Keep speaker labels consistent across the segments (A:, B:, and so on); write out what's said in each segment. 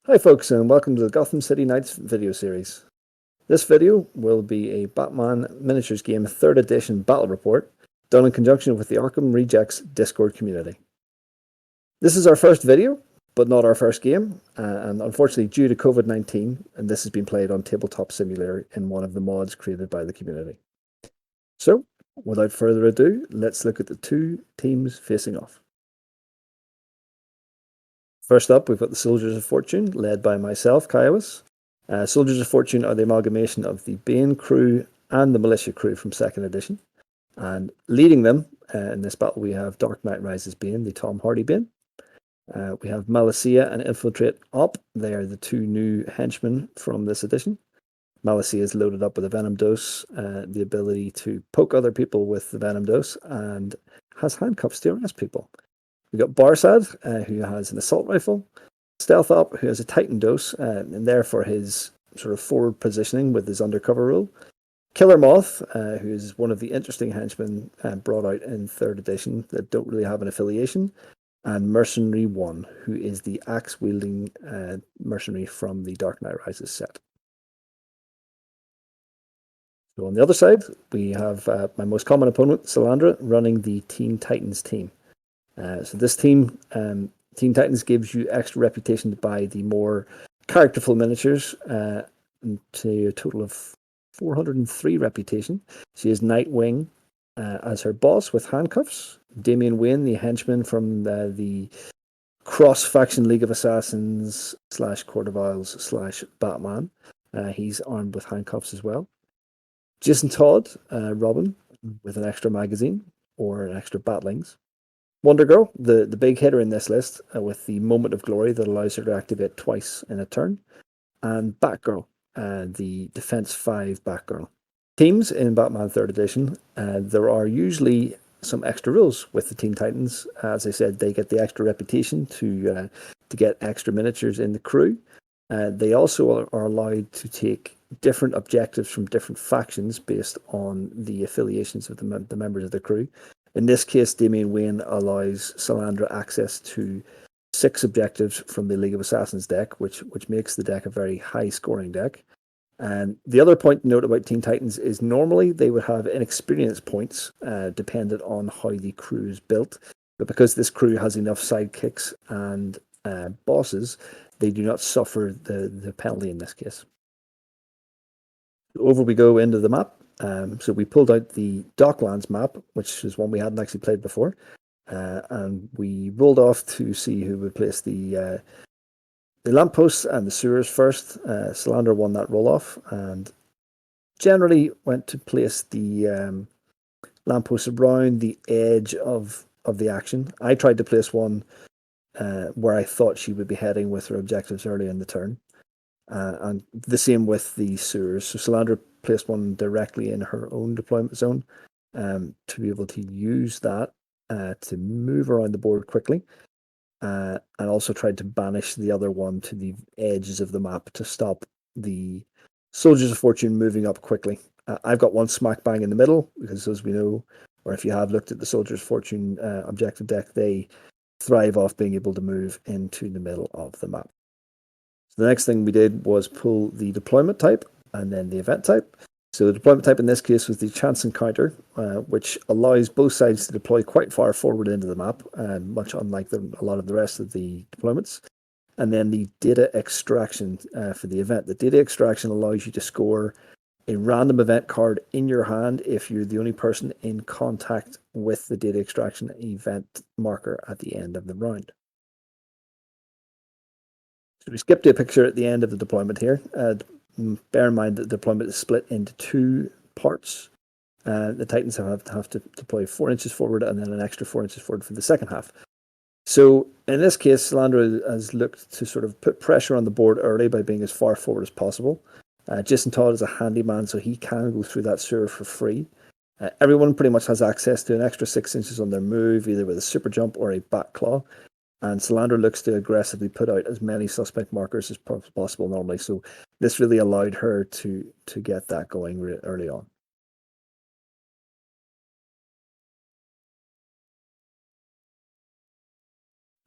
A: Hi folks, and welcome to the Gotham City Knights video series. This video will be a Batman Miniatures Game 3rd Edition Battle Report done in conjunction with the Arkham Rejects Discord community. This is our first video, but not our first game, and unfortunately due to COVID-19, and this has been played on Tabletop Simulator in one of the mods created by the community. So, without further ado, let's look at the two teams facing off. First up, we've got the Soldiers of Fortune, led by myself, Kaiwas. Soldiers of Fortune are the amalgamation of the Bane crew and the Militia crew from 2nd edition. And leading them in this battle, we have Dark Knight Rises Bane, the Tom Hardy Bane. We have Malicia and Infiltrate Op. They are the two new henchmen from this edition. Malicia is loaded up with a Venom Dose, the ability to poke other people with the Venom Dose, and has handcuffs to arrest people. We've got Barsad, who has an assault rifle, Stealth Op, who has a Titan Dose, and there for his sort of forward positioning with his undercover role. Killer Moth, who is one of the interesting henchmen brought out in 3rd edition that don't really have an affiliation, and Mercenary 1, who is the axe-wielding mercenary from the Dark Knight Rises set. So on the other side, we have my most common opponent, Salandra, running the Teen Titans team. So this team, Teen Titans, gives you extra reputation to buy the more characterful miniatures to a total of 403 reputation. She has Nightwing as her boss with handcuffs. Damian Wayne, the henchman from the cross-faction League of Assassins / Court of Owls / Batman. He's armed with handcuffs as well. Jason Todd, Robin, with an extra magazine or an extra batlings. Wonder Girl, the big hitter in this list, with the Moment of Glory that allows her to activate twice in a turn. And Batgirl, the Defense 5 Batgirl. Teams in Batman 3rd Edition, there are usually some extra rules with the Teen Titans. As I said, they get the extra reputation to get extra miniatures in the crew. They also are allowed to take different objectives from different factions based on the affiliations of the members of the crew. In this case, Damian Wayne allows Salandra access to 6 objectives from the League of Assassins deck, which makes the deck a very high-scoring deck. And the other point to note about Teen Titans is normally they would have inexperience points dependent on how the crew is built. But because this crew has enough sidekicks and bosses, they do not suffer the penalty in this case. Over we go into the map. So we pulled out the Docklands map, which is one we hadn't actually played before, and we rolled off to see who would place the lampposts and the sewers first. Salandra won that roll-off, and generally went to place the lampposts around the edge of the action. I tried to place one where I thought she would be heading with her objectives early in the turn. And the same with the sewers. So Salandra placed one directly in her own deployment zone to be able to use that to move around the board quickly. And also tried to banish the other one to the edges of the map to stop the Soldiers of Fortune moving up quickly. I've got one smack bang in the middle because, as we know, or if you have looked at the Soldiers of Fortune objective deck, they thrive off being able to move into the middle of the map. So the next thing we did was pull the deployment type and then the event type. So the deployment type in this case was the chance encounter, which allows both sides to deploy quite far forward into the map, much unlike a lot of the rest of the deployments. And then the data extraction for the event. The data extraction allows you to score a random event card in your hand if you're the only person in contact with the data extraction event marker at the end of the round. So we skipped to a picture at the end of the deployment here. Bear in mind that the deployment is split into 2 parts. The Titans have to deploy 4 inches forward and then an extra 4 inches forward for the second half. So in this case, Salandra has looked to sort of put pressure on the board early by being as far forward as possible. Jason Todd is a handyman, so he can go through that sewer for free. Everyone pretty much has access to an extra 6 inches on their move, either with a super jump or a bat claw. And Salandra looks to aggressively put out as many suspect markers as possible normally. So this really allowed her to get that going early on.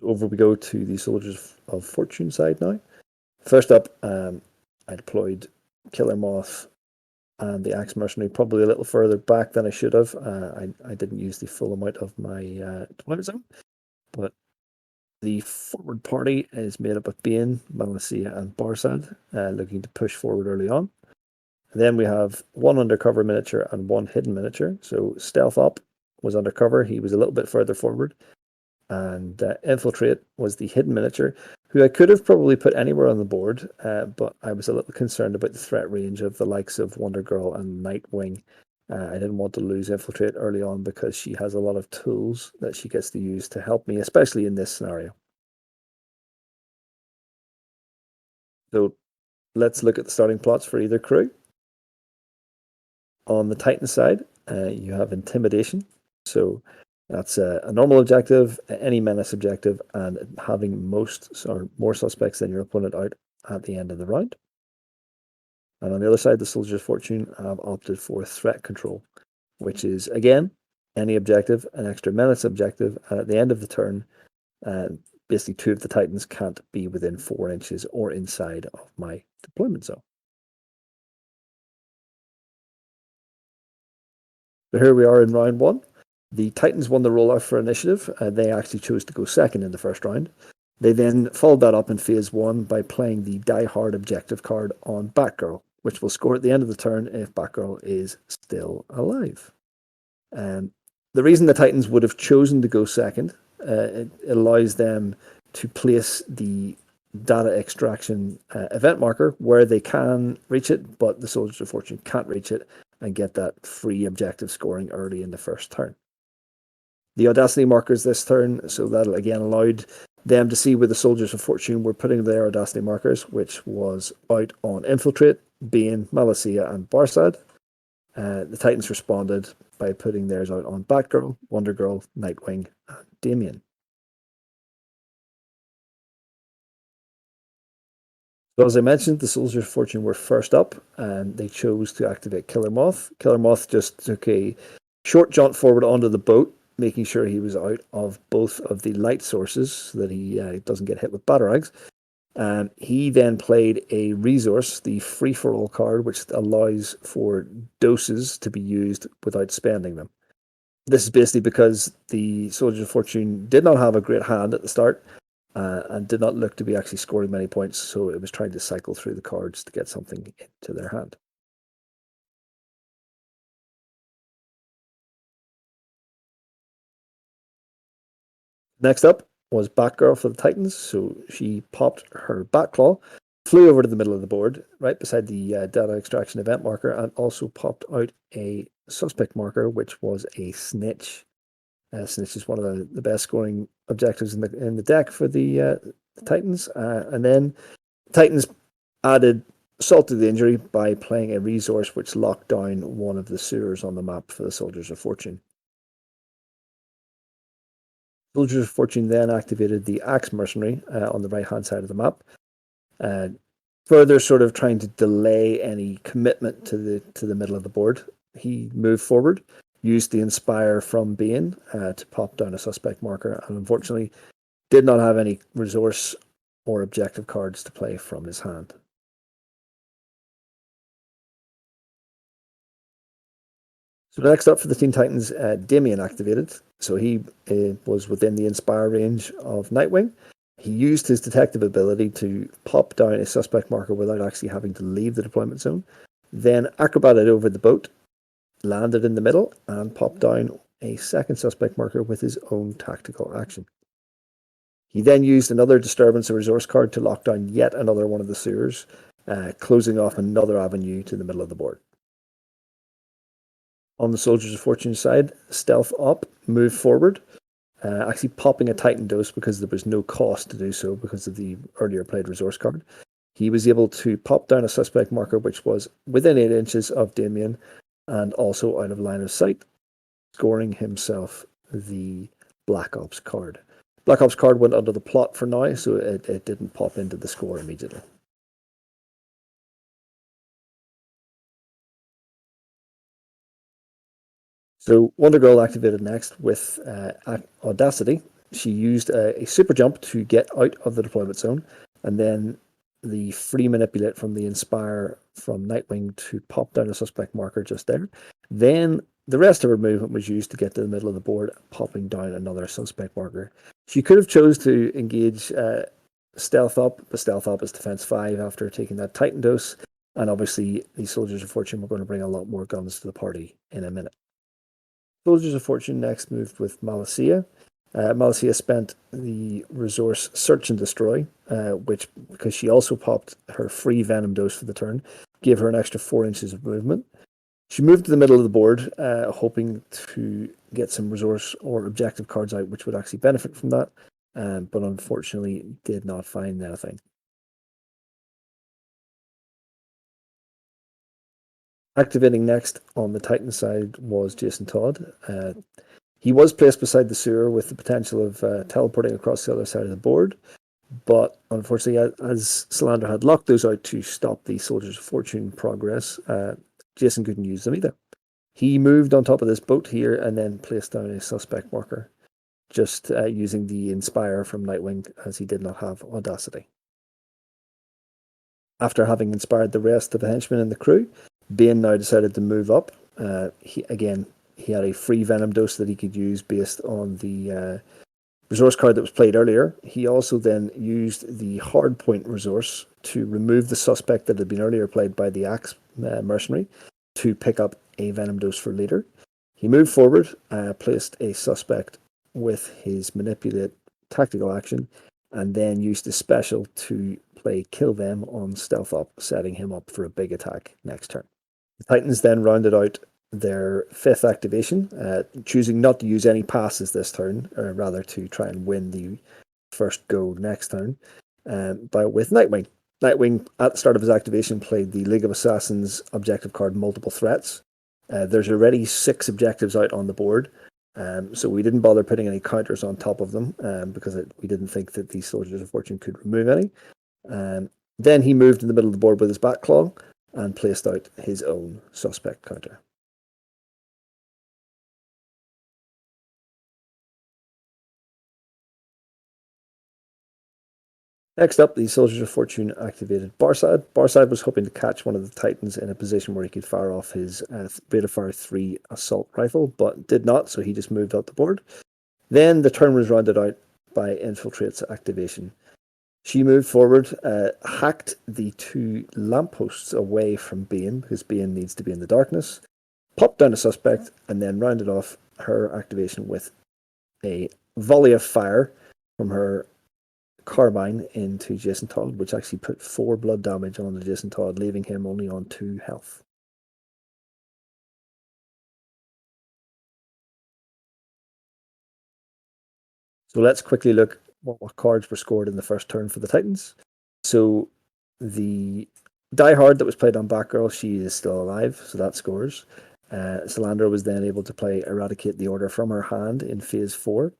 A: Over we go to the Soldiers of Fortune side now. First up, I deployed Killer Moth and the Axe Mercenary probably a little further back than I should have. I didn't use the full amount of my deployment zone, but the forward party is made up of Bane, Malacia, and Barsad, looking to push forward early on. Then we have one undercover miniature and one hidden miniature. So Stealth Up was undercover. He was a little bit further forward. And Infiltrate was the hidden miniature, who I could have probably put anywhere on the board, but I was a little concerned about the threat range of the likes of Wonder Girl and Nightwing. I didn't want to lose Infiltrate early on because she has a lot of tools that she gets to use to help me, especially in this scenario. So let's look at the starting plots for either crew. On the Titan side, you have Intimidation. So that's a normal objective, any menace objective, and having most or more suspects than your opponent out at the end of the round. And on the other side, the Soldiers of Fortune have opted for Threat Control, which is, again, any objective, an extra menace objective, and at the end of the turn, basically 2 of the Titans can't be within 4 inches or inside of my deployment zone. So here we are in round 1. The Titans won the rollout for initiative. They actually chose to go second in the first round. They then followed that up in phase 1 by playing the Die Hard objective card on Batgirl, which will score at the end of the turn if Batgirl is still alive. The reason the Titans would have chosen to go second, it allows them to place the data extraction event marker where they can reach it, but the Soldiers of Fortune can't reach it and get that free objective scoring early in the first turn. The Audacity markers this turn, so that again allowed them to see where the Soldiers of Fortune were putting their Audacity markers, which was out on Infiltrate, Bane, Malacia, and Barsad. The Titans responded by putting theirs out on Batgirl, Wonder Girl, Nightwing, and Damian. So as I mentioned, the Soldiers of Fortune were first up, and they chose to activate Killer Moth. Killer Moth just took a short jaunt forward onto the boat, making sure he was out of both of the light sources so that he doesn't get hit with batarangs. He then played a resource, the free-for-all card, which allows for doses to be used without spending them. This is basically because the Soldiers of Fortune did not have a great hand at the start and did not look to be actually scoring many points, so it was trying to cycle through the cards to get something into their hand. Next up was Batgirl for the Titans. So she popped her Batclaw, flew over to the middle of the board, right beside the data extraction event marker, and also popped out a suspect marker, which was a Snitch. Snitch is one of the best scoring objectives in the deck for the Titans. And then Titans added salt to the injury by playing a resource which locked down one of the sewers on the map for the Soldiers of Fortune. Soldiers of Fortune then activated the Axe Mercenary on the right-hand side of the map, further sort of trying to delay any commitment to the middle of the board. He moved forward, used the Inspire from Bane to pop down a suspect marker, and unfortunately did not have any resource or objective cards to play from his hand. So next up for the Teen Titans, Damian activated. So he was within the Inspire range of Nightwing. He used his detective ability to pop down a suspect marker without actually having to leave the deployment zone. Then acrobated over the boat, landed in the middle, and popped down a second suspect marker with his own tactical action. He then used another disturbance or resource card to lock down yet another one of the sewers, closing off another avenue to the middle of the board. On the Soldiers of Fortune side, Stealth Up moved forward, actually popping a Titan dose because there was no cost to do so because of the earlier played resource card. He was able to pop down a suspect marker which was within 8 inches of Damian and also out of line of sight, scoring himself the Black Ops card. Black Ops card went under the plot for now, so it didn't pop into the score immediately. So Wonder Girl activated next with Audacity. She used a super jump to get out of the deployment zone and then the free manipulate from the Inspire from Nightwing to pop down a suspect marker just there. Then the rest of her movement was used to get to the middle of the board, popping down another suspect marker. She could have chose to engage Stealth Up, but Stealth Up is defense 5 after taking that Titan dose. And obviously, the Soldiers of Fortune were going to bring a lot more guns to the party in a minute. Soldiers of Fortune next moved with Malicia. Malicia spent the resource Search and Destroy, which, because she also popped her free Venom dose for the turn, gave her an extra 4 inches of movement. She moved to the middle of the board, hoping to get some resource or objective cards out, which would actually benefit from that, but unfortunately did not find anything. Activating next on the Titan side was Jason Todd. He was placed beside the sewer with the potential of teleporting across the other side of the board, but unfortunately, as Salander had locked those out to stop the Soldiers of Fortune progress, Jason couldn't use them either. He moved on top of this boat here and then placed down a suspect marker, just using the Inspire from Nightwing, as he did not have Audacity. After having inspired the rest of the henchmen in the crew, Bane now decided to move up. He had a free Venom dose that he could use based on the resource card that was played earlier. He also then used the Hardpoint resource to remove the suspect that had been earlier played by the Axe mercenary to pick up a Venom dose for later. He moved forward, placed a suspect with his Manipulate tactical action, and then used the special to play Kill Them on Stealth Up, setting him up for a big attack next turn. The Titans then rounded out their 5th activation, choosing not to use any passes this turn, or rather to try and win the first go next turn, with Nightwing. Nightwing, at the start of his activation, played the League of Assassins objective card Multiple Threats. There's already 6 objectives out on the board, so we didn't bother putting any counters on top of them because we didn't think that the Soldiers of Fortune could remove any. Then he moved in the middle of the board with his Batclaw and placed out his own suspect counter. Next up, the Soldiers of Fortune activated Barsad. Barsad was hoping to catch one of the Titans in a position where he could fire off his Beta Fire 3 assault rifle, but did not, so he just moved out the board. Then the turn was rounded out by Infiltrate's activation. She moved forward, hacked the 2 lampposts away from Bane, because Bane needs to be in the darkness, popped down a suspect, and then rounded off her activation with a volley of fire from her carbine into Jason Todd, which actually put 4 blood damage on the Jason Todd, leaving him only on 2 health. So let's quickly look what cards were scored in the first turn for the Titans. So the Die Hard that was played on Batgirl, she is still alive, so that scores. Salander was then able to play Eradicate the Order from her hand in Phase 4,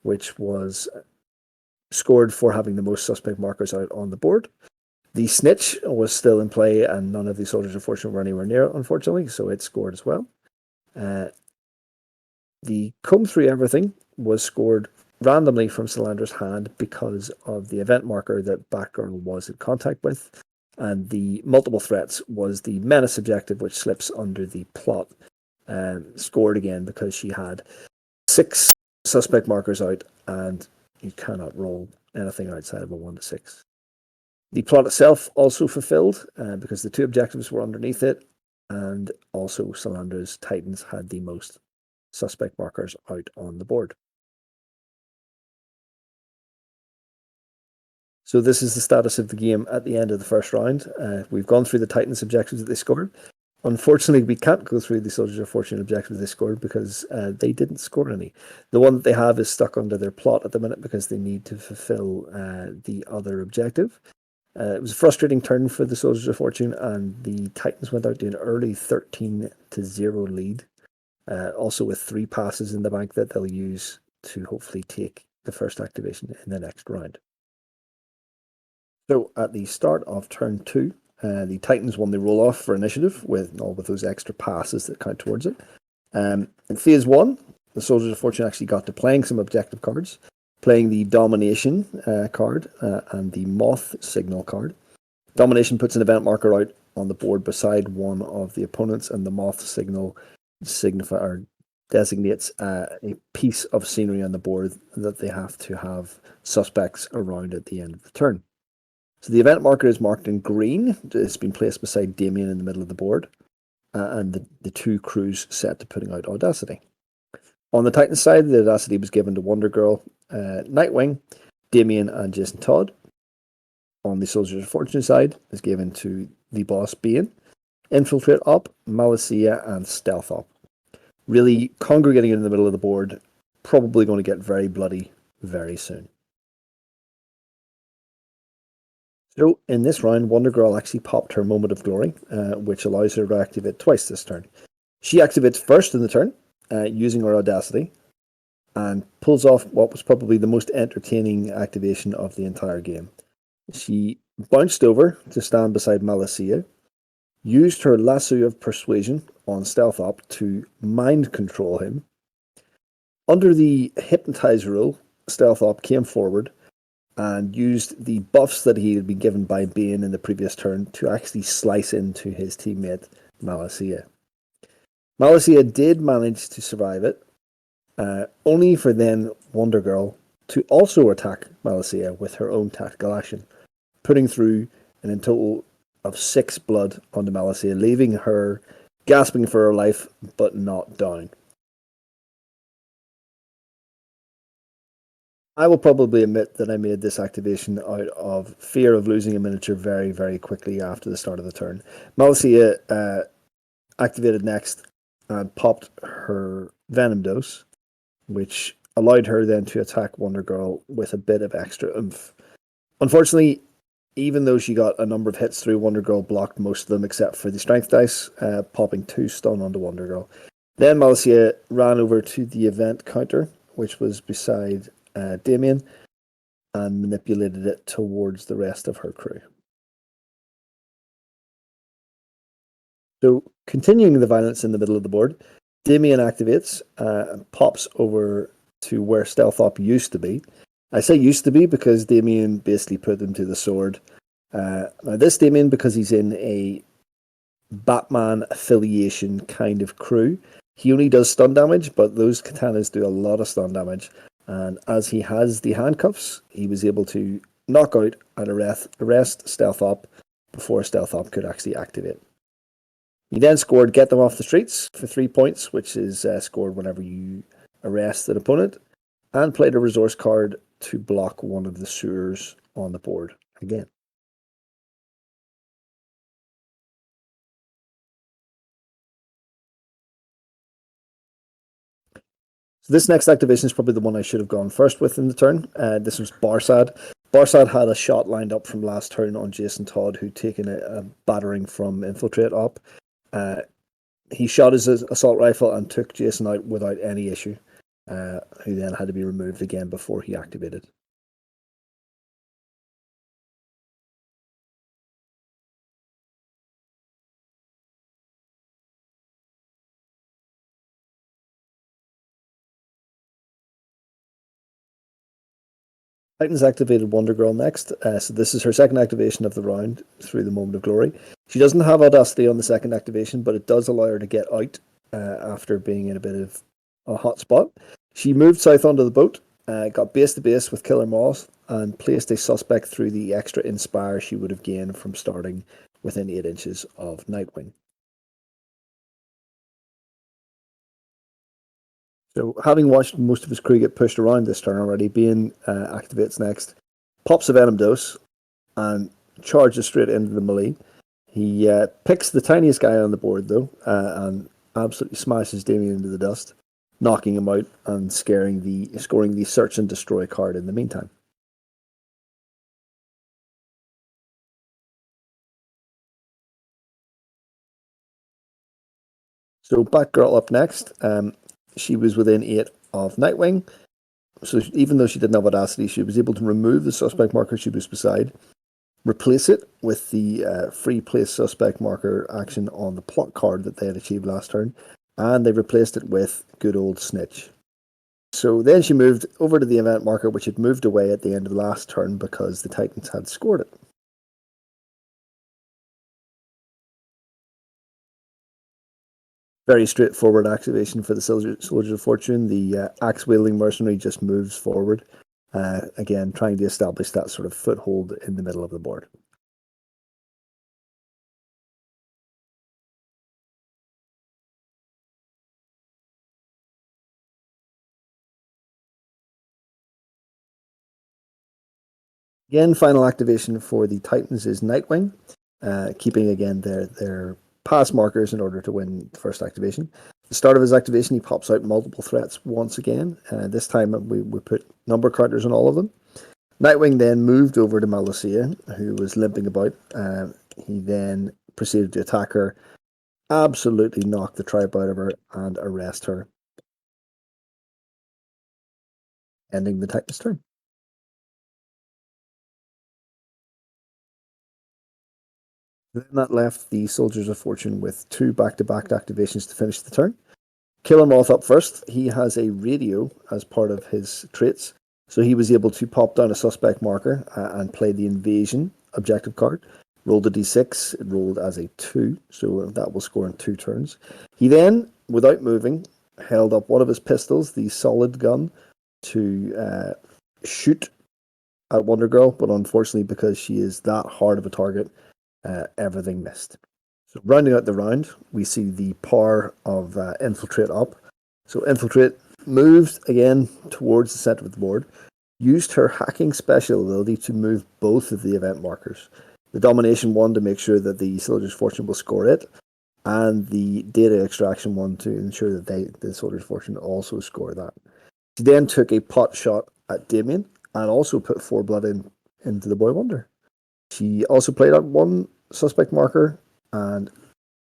A: which was scored for having the most suspect markers out on the board. The Snitch was still in play, and none of the Soldiers of Fortune were anywhere near it, unfortunately, so it scored as well. The Comb Through Everything was scored randomly from Salandra's hand because of the event marker that Batgirl was in contact with, and the Multiple Threats was the Menace objective, which slips under the plot, scored again because she had 6 suspect markers out, and you cannot roll anything outside of a 1 to 6. The plot itself also fulfilled because the 2 objectives were underneath it, and also Salandra's Titans had the most suspect markers out on the board. So this is the status of the game at the end of the first round. We've gone through the Titans objectives that they scored. Unfortunately, we can't go through the Soldiers of Fortune objectives they scored because they didn't score any. The one that they have is stuck under their plot at the minute because they need to fulfill the other objective. It was a frustrating turn for the Soldiers of Fortune, and the Titans went out to an early 13-0 lead, also with 3 passes in the bank that they'll use to hopefully take the first activation in the next round. So at the start of turn 2, the Titans won the roll-off for initiative with those extra passes that count towards it. In Phase 1, the Soldiers of Fortune actually got to playing some objective cards, playing the Domination card and the Moth Signal card. Domination puts an event marker out on the board beside one of the opponents, and the moth signal signify or designates a piece of scenery on the board that they have to have suspects around at the end of the turn. So the event marker is marked in green. It's been placed beside Damien in the middle of the board, and the two crews set to putting out Audacity. On the Titan side, the Audacity was given to Wonder Girl, Nightwing, Damien, and Jason Todd. On the Soldiers of Fortune side, is given to the boss Bane, Infiltrate Op, Malicia, and Stealth Op. Really congregating in the middle of the board, probably going to get very bloody very soon. So in this round, Wonder Girl actually popped her Moment of Glory, which allows her to activate twice this turn. She activates first in the turn, using her Audacity, and pulls off what was probably the most entertaining activation of the entire game. She bounced over to stand beside Malicia, used her Lasso of Persuasion on Stealth Op to mind control him. Under the Hypnotize rule, Stealth Op came forward and used the buffs that he had been given by Bane in the previous turn to actually slice into his teammate Malicia. Malicia did manage to survive it, only for then Wonder Girl to also attack Malicia with her own tactical action, putting through in total of 6 blood onto Malicia, leaving her gasping for her life but not down. I will probably admit that I made this activation out of fear of losing a miniature very, very quickly after the start of the turn. Malicia activated next and popped her Venom Dose, which allowed her then to attack Wonder Girl with a bit of extra oomph. Unfortunately, even though she got a number of hits through, Wonder Girl blocked most of them except for the Strength dice, popping 2 stun onto Wonder Girl. Then Malicia ran over to the event counter, which was beside Damien, and manipulated it towards the rest of her crew. So, continuing the violence in the middle of the board, Damien activates and pops over to where Stealth Op used to be. I say used to be because Damien basically put him to the sword. Now, this Damien, because he's in a Batman affiliation kind of crew, he only does stun damage, but those katanas do a lot of stun damage. And as he has the handcuffs, he was able to knock out and arrest Stealth Op before Stealth Op could actually activate. He then scored Get Them Off the Streets for 3 points, which is scored whenever you arrest an opponent, and played a resource card to block one of the sewers on the board again. So this next activation is probably the one I should have gone first with in the turn. This was Barsad. Barsad had a shot lined up from last turn on Jason Todd, who'd taken a battering from Infiltrate Op. He shot his assault rifle and took Jason out without any issue, who then had to be removed again before he activated. Titans activated Wonder Girl next, so this is her second activation of the round through the Moment of Glory. She doesn't have Audacity on the second activation, but it does allow her to get out after being in a bit of a hot spot. She moved south onto the boat, got base to base with Killer Moth, and placed a suspect through the extra Inspire she would have gained from starting within 8 inches of Nightwing. So, having watched most of his crew get pushed around this turn already, Bane activates next, pops a Venom Dose, and charges straight into the melee. He picks the tiniest guy on the board, though, and absolutely smashes Damien into the dust, knocking him out and scoring the Search and Destroy card in the meantime. So, Batgirl up next. She was within 8 of Nightwing. So even though she didn't have Audacity, she was able to remove the suspect marker she was beside, replace it with the free place suspect marker action on the plot card that they had achieved last turn, and they replaced it with good old Snitch. So then she moved over to the event marker, which had moved away at the end of the last turn because the Titans had scored it. Very straightforward activation for the Soldiers of Fortune. The axe wielding mercenary just moves forward, again, trying to establish that sort of foothold in the middle of the board. Again, final activation for the Titans is Nightwing, keeping again their pass markers in order to win the first activation. At the start of his activation, he pops out multiple threats once again. This time we put number counters on all of them. Nightwing then moved over to Malicia, who was limping about. He then proceeded to attack her, absolutely knock the tribe out of her, and arrest her, ending the Titan's turn. Then that left the Soldiers of Fortune with two back-to-back activations to finish the turn. Killer Moth up first. He has a radio as part of his traits, so he was able to pop down a suspect marker and play the invasion objective card. Rolled a d6, it rolled as a 2, so that will score in 2 turns. He then, without moving, held up one of his pistols, the solid gun, to shoot at Wonder Girl, but unfortunately, because she is that hard of a target, everything missed. So rounding out the round, we see the power of Infiltrate up. So Infiltrate moved again towards the center of the board, used her hacking special ability to move both of the event markers. The Domination one to make sure that the Soldier's Fortune will score it, and the Data Extraction one to ensure that the Soldier's Fortune also score that. She then took a pot shot at Damien and also put 4 blood into the Boy Wonder. She also played out one suspect marker and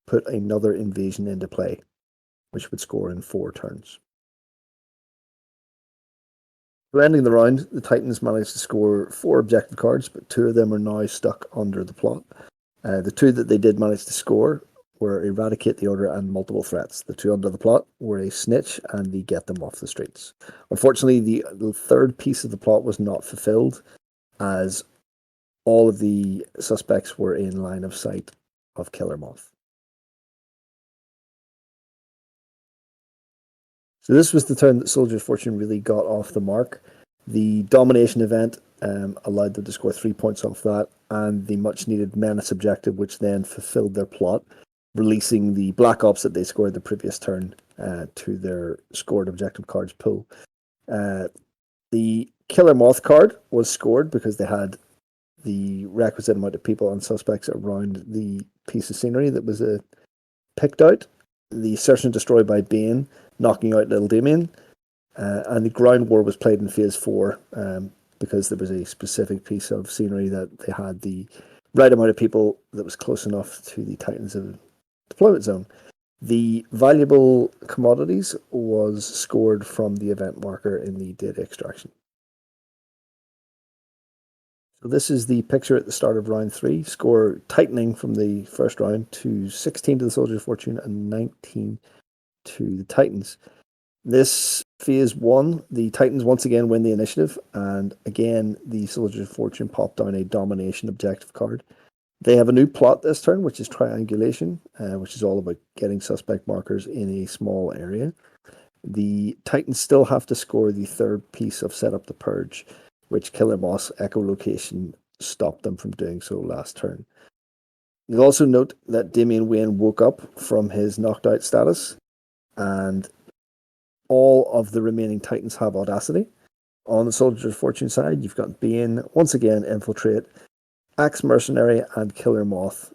A: put another invasion into play, which would score in 4 turns. So ending the round, the Titans managed to score 4 objective cards, but 2 of them are now stuck under the plot. The 2 that they did manage to score were Eradicate the Order and Multiple Threats. The 2 under the plot were a Snitch and the Get Them Off the Streets. Unfortunately, the third piece of the plot was not fulfilled, as all of the suspects were in line of sight of Killer Moth. So this was the turn that Soldier's Fortune really got off the mark. The Domination event allowed them to score 3 points off that, and the much-needed Menace objective, which then fulfilled their plot, releasing the Black Ops that they scored the previous turn to their scored objective cards pool. The Killer Moth card was scored because they had the requisite amount of people and suspects around the piece of scenery that was picked out. The Search and Destroy by Bane, knocking out Little Damien, and the Ground War was played in Phase 4 because there was a specific piece of scenery that they had the right amount of people that was close enough to the Titans of deployment zone. The valuable commodities was scored from the event marker in the data extraction. So this is the picture at the start of round 3. Score tightening from the first round to 16 to the Soldiers of Fortune and 19 to the Titans. This phase 1, the Titans once again win the initiative, and again the Soldiers of Fortune pop down a Domination objective card. They have a new plot this turn, which is Triangulation, which is all about getting suspect markers in a small area. The Titans still have to score the third piece of Set Up the Purge, which Killer Moth's echolocation stopped them from doing so last turn. You'll also note that Damian Wayne woke up from his knocked out status, and all of the remaining Titans have Audacity. On the Soldier's Fortune side, you've got Bane, once again, Infiltrate, Axe Mercenary, and Killer Moth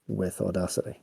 A: with Audacity.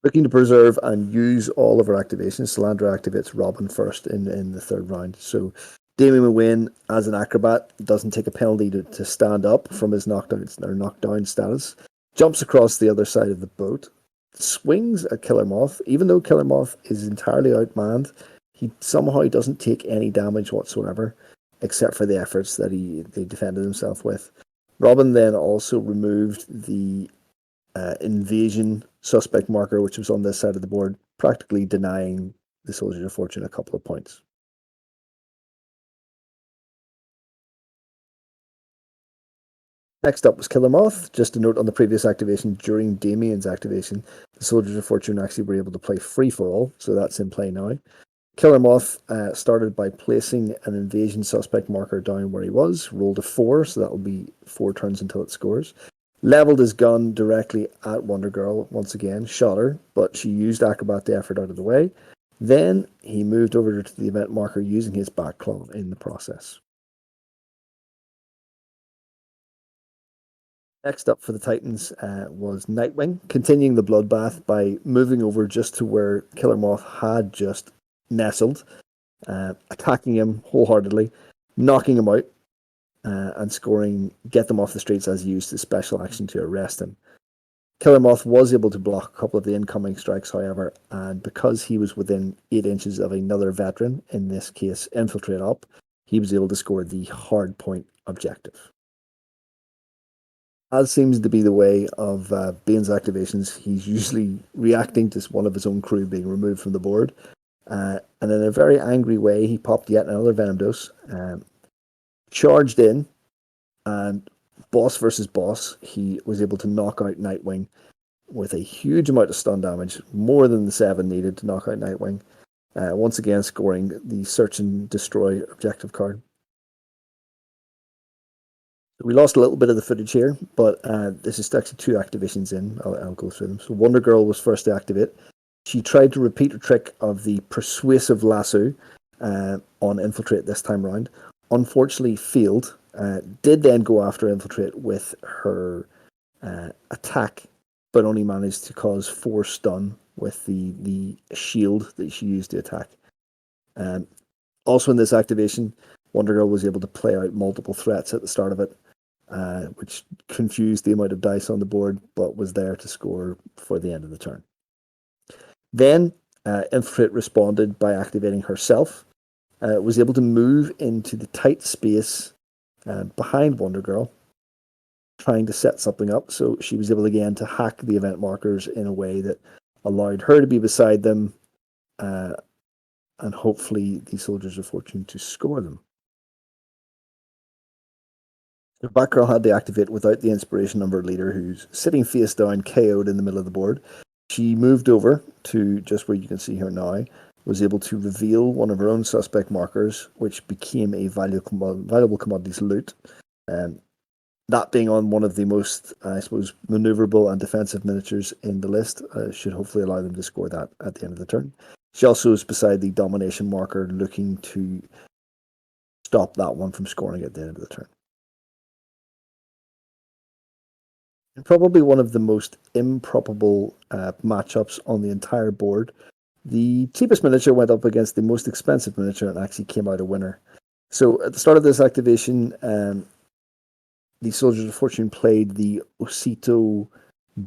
A: Looking to preserve and use all of our activations. Salandra activates Robin first in the third round. So Damien Wayne, as an acrobat, doesn't take a penalty to stand up from his knockdown status. Jumps across the other side of the boat. Swings at Killer Moth. Even though Killer Moth is entirely outmanned, he somehow doesn't take any damage whatsoever, except for the efforts that he defended himself with. Robin then also removed the invasion suspect marker, which was on this side of the board, practically denying the Soldiers of Fortune a couple of points. Next up was Killer Moth. Just a note on the previous activation, during Damien's activation, the Soldiers of Fortune actually were able to play free for all, so that's in play now. Killer Moth started by placing an invasion suspect marker down where he was, rolled a 4, so that will be 4 turns until it scores. Leveled his gun directly at Wonder Girl once again, shot her, but she used Acrobat the effort out of the way. Then he moved over to the event marker using his back claw in the process. Next up for the Titans was Nightwing, continuing the bloodbath by moving over just to where Killer Moth had just nestled, attacking him wholeheartedly, knocking him out, and scoring Get Them Off the Streets as he used his special action to arrest him. Killer Moth was able to block a couple of the incoming strikes, however, and because he was within 8 inches of another veteran, in this case Infiltrate Up, he was able to score the hard point objective. As seems to be the way of Bane's activations, he's usually reacting to one of his own crew being removed from the board. And in a very angry way, he popped yet another Venom Dose, charged in, and boss versus boss, he was able to knock out Nightwing with a huge amount of stun damage, more than the 7 needed to knock out Nightwing. Once again, scoring the Search and Destroy objective card. We lost a little bit of the footage here, but this is actually 2 activations in. I'll go through them. So Wonder Girl was first to activate. She tried to repeat a trick of the persuasive lasso on Infiltrate this time round. Unfortunately, failed. Did then go after Infiltrate with her attack, but only managed to cause 4 stun with the shield that she used to attack. Also in this activation, Wonder Girl was able to play out multiple threats at the start of it, which confused the amount of dice on the board, but was there to score for the end of the turn. Then Infiltrate responded by activating herself, was able to move into the tight space behind Wonder Girl, trying to set something up. So she was able again to hack the event markers in a way that allowed her to be beside them, and hopefully the Soldiers of Fortune to score them. The Batgirl had to activate without the inspiration number leader, who's sitting face down, KO'd in the middle of the board. She moved over to just where you can see her now, was able to reveal one of her own suspect markers, which became a valuable commodities loot. That being on one of the most, I suppose, maneuverable and defensive miniatures in the list, should hopefully allow them to score that at the end of the turn. She also is beside the domination marker, looking to stop that one from scoring at the end of the turn. Probably one of the most improbable matchups on the entire board. The cheapest miniature went up against the most expensive miniature and actually came out a winner. So at the start of this activation, the Soldiers of Fortune played the Osito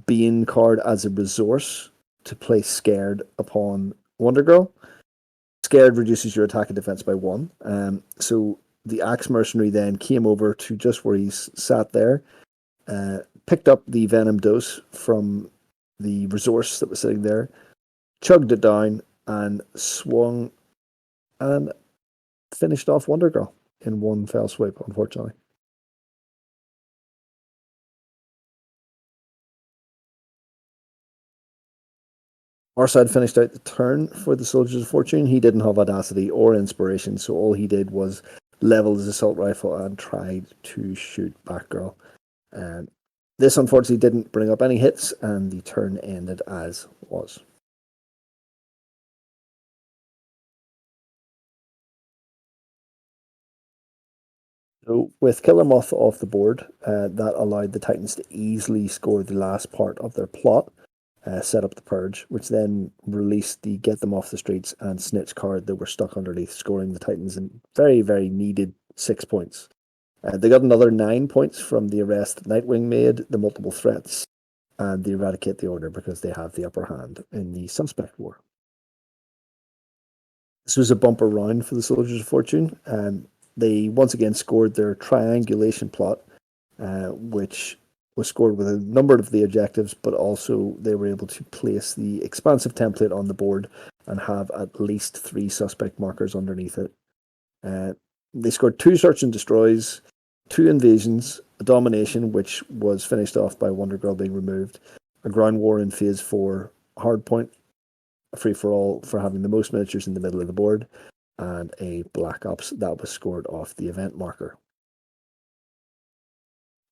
A: Bane card as a resource to play Scared upon Wonder Girl. Scared reduces your attack and defense by 1. So the Axe Mercenary then came over to just where he sat there, picked up the Venom Dose from the resource that was sitting there, chugged it down, and swung and finished off Wonder Girl in one fell swoop, unfortunately. Arsad finished out the turn for the Soldiers of Fortune. He didn't have Audacity or Inspiration, so all he did was level his assault rifle and tried to shoot Batgirl. This unfortunately didn't bring up any hits, and the turn ended as was. So with Killer Moth off the board, that allowed the Titans to easily score the last part of their plot, set up the Purge, which then released the Get Them Off the Streets and Snitch card that were stuck underneath, scoring the Titans in very, very needed 6 points. They got another 9 points from the arrest that Nightwing made, the multiple threats, and the Eradicate the Order, because they have the upper hand in the Suspect War. This was a bumper round for the Soldiers of Fortune, and they once again scored their triangulation plot, which was scored with a number of the objectives, but also they were able to place the expansive template on the board and have at least three suspect markers underneath it. Uh, they scored two search and destroys, two invasions, a domination, which was finished off by Wonder Girl being removed, a ground war in phase 4 hardpoint, a free for all for having the most miniatures in the middle of the board, and a Black Ops that was scored off the event marker.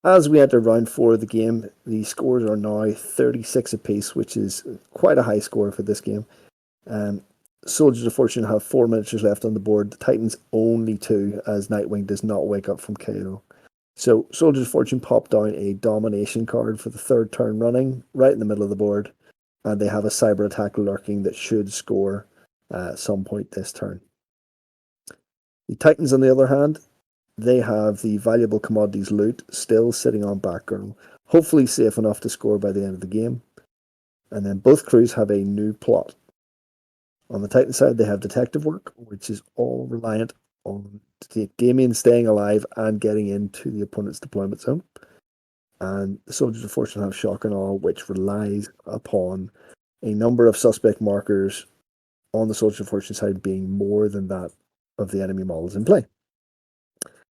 A: As we enter round 4 of the game, the scores are now 36 apiece, which is quite a high score for this game. Soldiers of Fortune have 4 miniatures left on the board. The Titans only 2, as Nightwing does not wake up from KO. So Soldiers of Fortune pop down a domination card for the third turn running, right in the middle of the board, and they have a cyber attack lurking that should score at some point this turn. The Titans, on the other hand, they have the valuable commodities loot still sitting on Batgirl, hopefully safe enough to score by the end of the game. And then both crews have a new plot. On the Titan side, they have detective work, which is all reliant on Damien staying alive and getting into the opponent's deployment zone. And the Soldiers of Fortune have shock and awe, which relies upon a number of suspect markers on the Soldiers of Fortune side being more than that of the enemy models in play.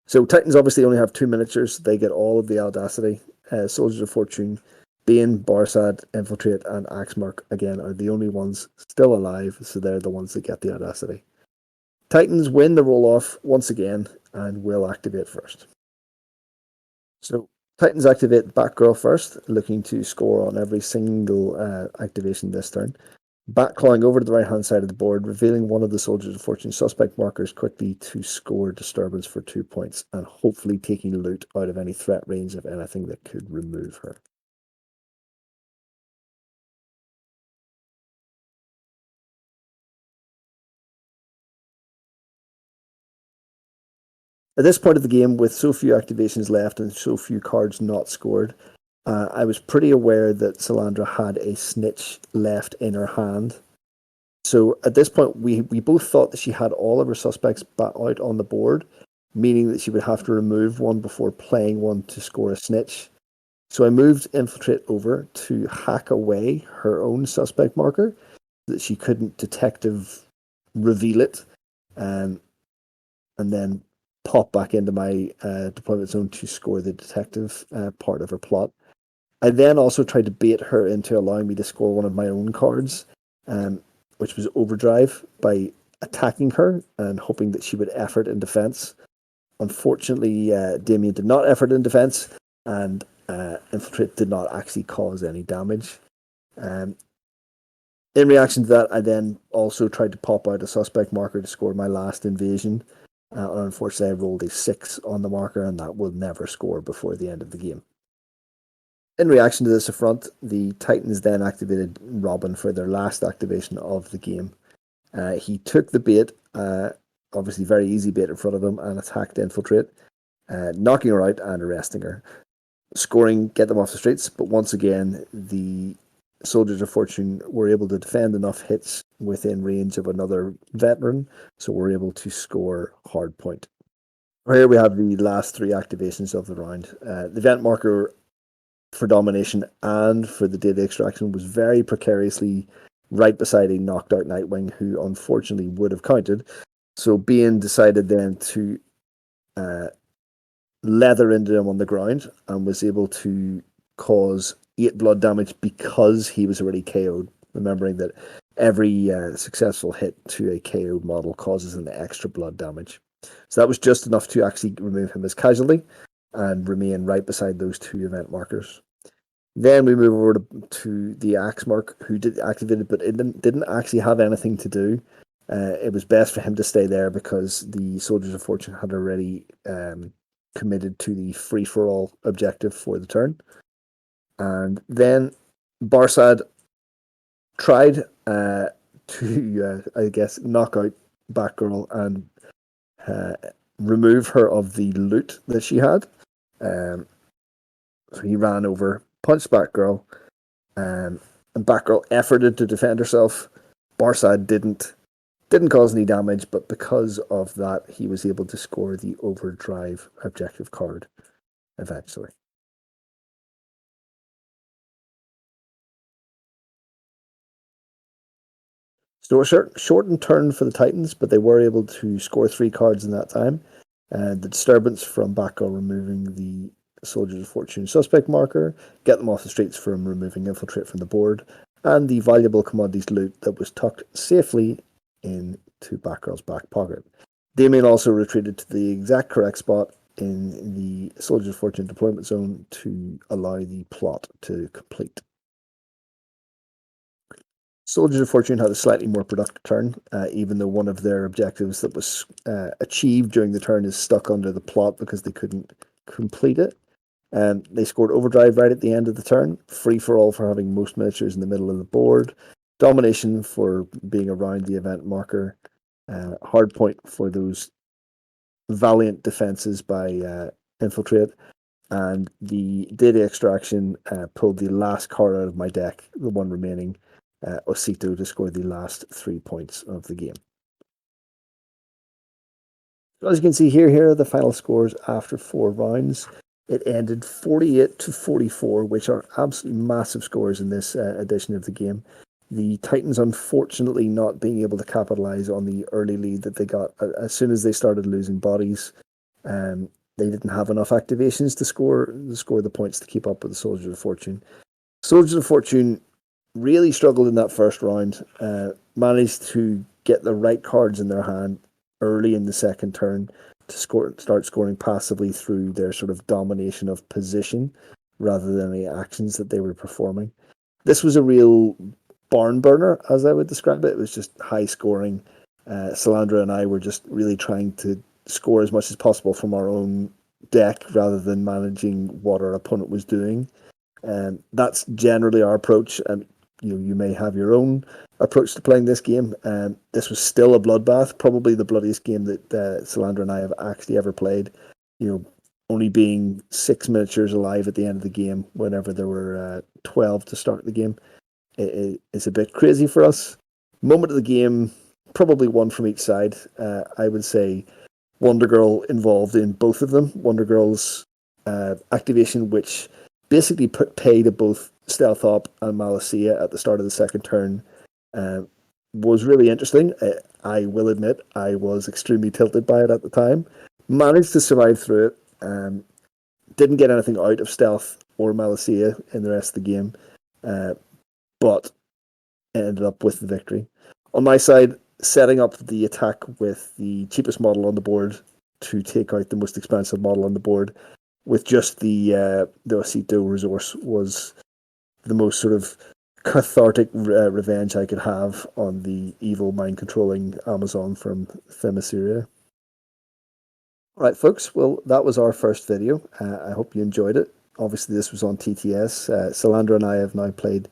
A: So Titans obviously only have 2 miniatures. They get all of the Audacity. Soldiers of Fortune, Bane, Barsad, Infiltrate, and Axemark, again, are the only ones still alive, so they're the ones that get the Audacity. Titans win the roll-off once again and will activate first. So Titans activate Batgirl first, looking to score on every single activation this turn. Batclawing over to the right-hand side of the board, revealing one of the Soldiers of Fortune suspect markers quickly to score disturbance for 2 points, and hopefully taking loot out of any threat range of anything that could remove her. At this point of the game, with so few activations left and so few cards not scored, I was pretty aware that Salandra had a snitch left in her hand. So at this point, we both thought that she had all of her suspects out on the board, meaning that she would have to remove one before playing one to score a snitch. So I moved Infiltrate over to hack away her own suspect marker so that she couldn't detective reveal it, and then pop back into my deployment zone to score the detective part of her plot. I then also tried to bait her into allowing me to score one of my own cards, which was Overdrive, by attacking her and hoping that she would effort in defense. Unfortunately, Damien did not effort in defense, and Infiltrate did not actually cause any damage. In reaction to that, I then also tried to pop out a suspect marker to score my last invasion. Unfortunately, I rolled a 6 on the marker, and that will never score before the end of the game. In reaction to this affront, the Titans then activated Robin for their last activation of the game. He took the bait, obviously very easy bait in front of him, and attacked Infiltrate, knocking her out and arresting her. Scoring, get them off the streets, but once again, the Soldiers of Fortune were able to defend enough hits within range of another veteran, so we're able to score hardpoint. Here we have the last 3 activations of the round. The event marker for domination and for the data extraction was very precariously right beside a knocked out Nightwing, who unfortunately would have counted. So Bane decided then to leather into him on the ground and was able to cause 8 blood damage because he was already KO'd. Remembering that every successful hit to a KO'd model causes an extra blood damage. So that was just enough to actually remove him as casualty and remain right beside those 2 event markers. Then we move over to the Axemark, who did activate it, but it didn't actually have anything to do. It was best for him to stay there because the Soldiers of Fortune had already committed to the free-for-all objective for the turn. And then Barsad tried to, I guess, knock out Batgirl and remove her of the loot that she had. So he ran over, punched Batgirl, and Batgirl efforted to defend herself. Barsad didn't cause any damage, but because of that, he was able to score the Overdrive objective card eventually. So a shortened turn for the Titans, but they were able to score 3 cards in that time. The disturbance from Batgirl removing the Soldiers of Fortune suspect marker, get them off the streets from removing infiltrate from the board, and the valuable commodities loot that was tucked safely into Batgirl's back pocket. Damien also retreated to the exact correct spot in the Soldiers of Fortune deployment zone to allow the plot to complete. Soldiers of Fortune had a slightly more productive turn, even though one of their objectives that was achieved during the turn is stuck under the plot because they couldn't complete it. They scored overdrive right at the end of the turn, free for all for having most miniatures in the middle of the board, domination for being around the event marker, hard point for those valiant defenses by infiltrate, and the data extraction pulled the last card out of my deck, the one remaining, Osito, to score the last 3 points of the game. So as you can see here are the final scores after 4 rounds. It ended 48-44, which are absolutely massive scores in this edition of the game. The Titans, unfortunately, not being able to capitalize on the early lead that they got as soon as they started losing bodies. They didn't have enough activations to score the points to keep up with the Soldiers of Fortune. Soldiers of Fortune really struggled in that first round, managed to get the right cards in their hand early in the second turn to start scoring passively through their sort of domination of position rather than any actions that they were performing. This was a real barn burner, as I would describe it. It was just high scoring. Salandra and I were just really trying to score as much as possible from our own deck rather than managing what our opponent was doing. That's generally our approach. You may have your own approach to playing this game. This was still a bloodbath, probably the bloodiest game that Salandra and I have actually ever played. Only being 6 miniatures alive at the end of the game, whenever there were 12 to start the game. It's a bit crazy for us. Moment of the game, probably one from each side. I would say Wonder Girl involved in both of them. Wonder Girl's activation, which basically put pay to both Stealth Op and Malicia at the start of the second turn, was really interesting. I will admit I was extremely tilted by it at the time. Managed to survive through it. Didn't get anything out of Stealth or Malicia in the rest of the game, but ended up with the victory. On my side, setting up the attack with the cheapest model on the board to take out the most expensive model on the board with just the Osito resource was the most sort of cathartic revenge I could have on the evil mind-controlling Amazon from Themyscira. Right, folks, well, that was our first video. I hope you enjoyed it. Obviously, this was on TTS. Salandra and I have now played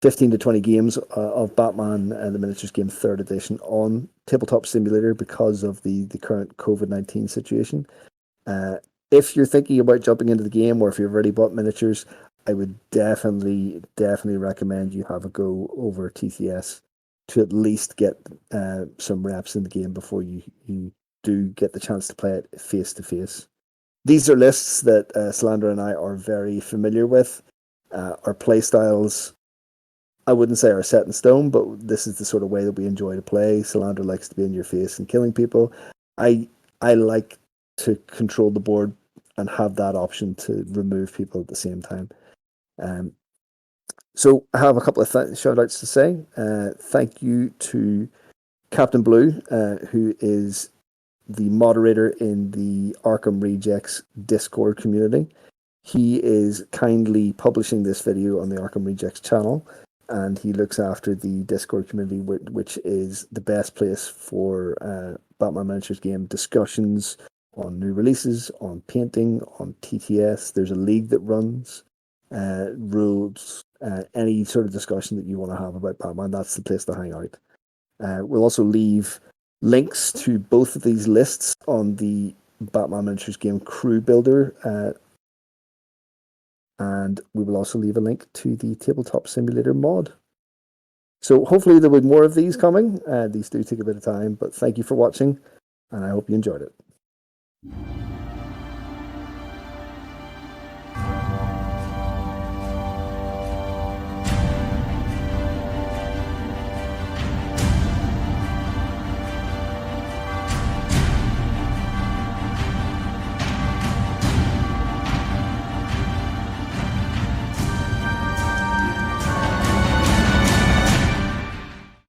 A: 15 to 20 games of Batman and the Miniatures Game 3rd Edition on Tabletop Simulator because of the current COVID-19 situation. If you're thinking about jumping into the game, or if you've already bought miniatures, I would definitely recommend you have a go over TTS to at least get some reps in the game before you do get the chance to play it face to face. These are lists that Salandra and I are very familiar with. Our play styles, I wouldn't say are set in stone, but this is the sort of way that we enjoy to play. Salandra likes to be in your face and killing people. I like to control the board and have that option to remove people at the same time. So I have a couple of shout outs to say. Thank you to Captain Blue, who is the moderator in the Arkham Rejects Discord community. He is kindly publishing this video on the Arkham Rejects channel, and he looks after the Discord community, which is the best place for Batman Miniatures game discussions on new releases, on painting, on TTS. There's a league that runs rules, any sort of discussion that you want to have about Batman. That's the place to hang out. We'll also leave links to both of these lists on the Batman Miniatures game crew builder, and we will also leave a link to the Tabletop Simulator mod. So hopefully there will be more of these coming. These do take a bit of time, but thank you for watching, and I hope you enjoyed it.